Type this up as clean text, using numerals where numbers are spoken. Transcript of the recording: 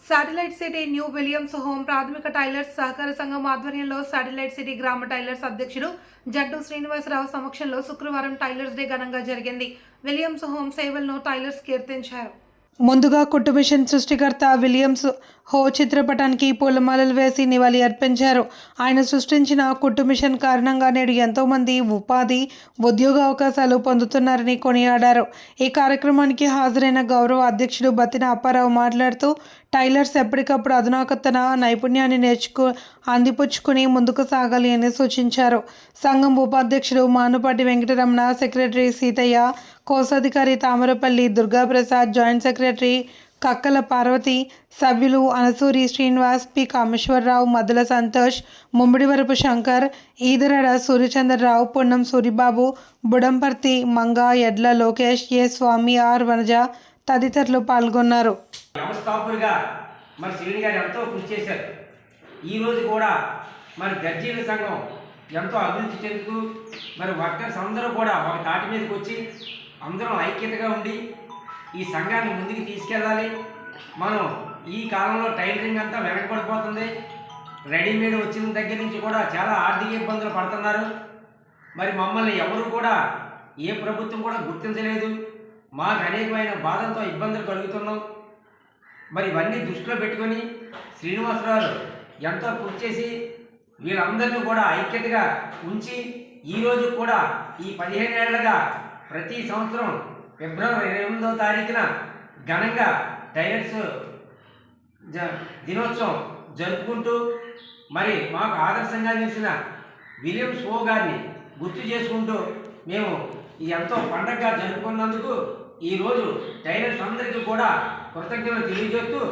Satellite city new Williams home ప్రాథమిక tailors సహకార సంఘం ఆధ్వర్యంలో శాటిలైట్ సిటీ గ్రామ టైలర్స్ అధ్యక్షుడు జడ్డు శ్రీనివాసరావు సమక్షంలో శుక్రవారం టైలర్స్ డే ఘనంగా జరిగింది. విలియమ్స్ హోమ్ సేవలను టైలర్స్ కీర్తించారు. ముందుగా కుట్టు మిషన్ సృష్టికర్త విలియమ్స్ హో చిత్రపటానికి పూలమాలలు వేసి నివాళి అర్పించారు. ఆయన సృష్టించిన కుట్టు మిషన్ కారణంగా నేడు ఎంతోమంది ఉపాధి, ఉద్యోగ అవకాశాలు పొందుతున్నారని కొనియాడారు. ఈ కార్యక్రమానికి హాజరైన గౌరవ అధ్యక్షుడు బత్తిన అప్పారావు మాట్లాడుతూ టైలర్స్ ఎప్పటికప్పుడు అధునాతన నైపుణ్యాన్ని అందిపుచ్చుకుని ముందుకు సాగాలి అని సూచించారు. సంఘం ఉపాధ్యక్షుడు మానుపాటి వెంకటరమణ, సెక్రటరీ సీతయ్య, కోశాధికారి తామరపల్లి దుర్గాప్రసాద్, జాయింట్ సెక్రటరీ కక్కల పార్వతి, సభ్యులు అనసూరి శ్రీనివాస్, పి కామేశ్వరరావు, మద్దుల సంతోష్, ముమ్మిడివరపు శంకర్, ఈదరడ సూర్యచంద్రరావు, పొన్నం సూరిబాబు, బుడంపర్తి మంగ, ఎడ్ల లోకేష్, ఏ స్వామి, ఆర్ వనజ తదితరులు పాల్గొన్నారు. వ్యవస్థాపకులుగా మరి శ్రీని గారు ఎంతో కృషి చేశారు. ఈరోజు కూడా మరి దర్జీల సంఘం ఎంతో అభివృద్ధి చెందుతూ మరి వర్కర్స్ అందరూ కూడా ఒక తాటి మీదకి వచ్చి అందరం ఐక్యతగా ఉండి ఈ సంఘాన్ని ముందుకు తీసుకెళ్ళాలి. మనం ఈ కాలంలో టైలరింగ్ అంతా వెనకబడిపోతుంది. రెడీమేడ్ వచ్చిన దగ్గర నుంచి కూడా చాలా ఆర్థిక ఇబ్బందులు పడుతున్నారు. మరి మమ్మల్ని ఎవరు కూడా ఏ ప్రభుత్వం కూడా గుర్తించలేదు. మాకు అనేకమైన బాధలతో ఇబ్బందులు కలుగుతున్నాం. మరి ఇవన్నీ దృష్టిలో పెట్టుకొని శ్రీనివాసరావు ఎంతో కృషి చేసి వీళ్ళందరినీ కూడా ఐక్యతగా ఉంచి ఈరోజు కూడా ఈ 15 ఏళ్లుగా ప్రతి సంవత్సరం ఫిబ్రవరి 28వ తారీఖున ఘనంగా టైలర్స్ దినోత్సవం జరుపుకుంటూ మరి మాకు ఆదర్శంగా నిలిచిన విలియమ్స్ హో గారిని గుర్తు చేసుకుంటూ మేము ఎంతో పండగగా జరుపుకున్నందుకు ఈరోజు టైలర్స్ అందరికీ కూడా కృతజ్ఞతలు తెలియజేస్తూ